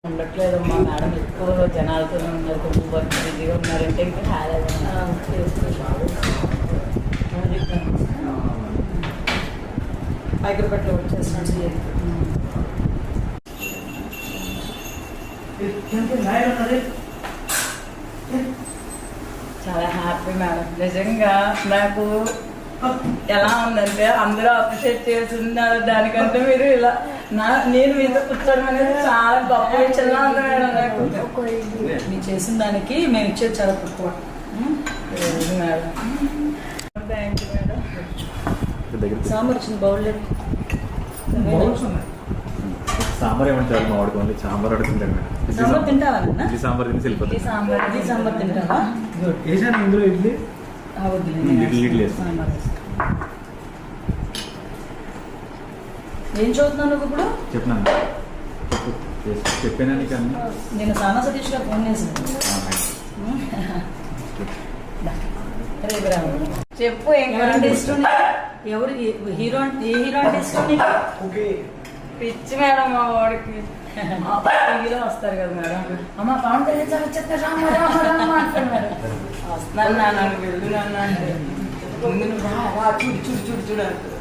ఉండట్లేదమ్మా madam, ఎక్కువ జనాలతోనే ఉన్నారు, కొంచెం వర్క్ బిజీగా ఉన్నారంటే ఇంకా కాలేదమ్మా. హైదరాబాద్లో వచ్చేస్తున్నాడు. చాలా హ్యాపీ మేడం, నిజంగా నాకు ఎలా ఉందంటే అందరూ అప్రిషియేట్ చేస్తున్నారు, దానికంటే మీరు ఇలా నేను మీతో కూర్చోడం అనేది చాలా గొప్ప విషయంగా ఉంది మేడం. నాకు మీరు చేసిన దానికి మేము ఇచ్చేది చాలా తక్కువ madam. Thank you madam. Sambar వచ్చింది, బౌల్ సాంబార్ ఏమంటారు మా వాడికి ఓన్లీ సాంబార్ అడుగుతుంటారు మేడం. సాంబార్ తింటావా నాన్న? ఇడ్లీ సాంబార్ తిని వెళ్ళిపోతుంది. ఇడ్లీ సాంబార్ తింటావా? వేసాను ఇందులో ఇడ్లీ ఇడ్లీ సాంబార్ ఏం చదువుతున్నావు నువ్వు ఇప్పుడు? చెప్పినాను చెప్పాను నీకు అన్ని. నేను సానా సతీష్ గారు ఫోన్ చేశాను. రేపు రావాలి. చెప్పు. ఎవరంటే ఇష్టం నీకు? ఎవరు హీరో? ఏ హీరో అంటే ఇష్టం నీకు? పిచ్చి మేడం మా వాడికి. టీవీలో వస్తారు కదా మేడం, అమ్మ పవన్ కళ్యాణ్ సార్ వచ్చేస్తారు వస్తున్నాను నాన్న, వెళ్ళు నాన్న అంటే ముందు చూడు చూడు చూడు చూడు అంటారు.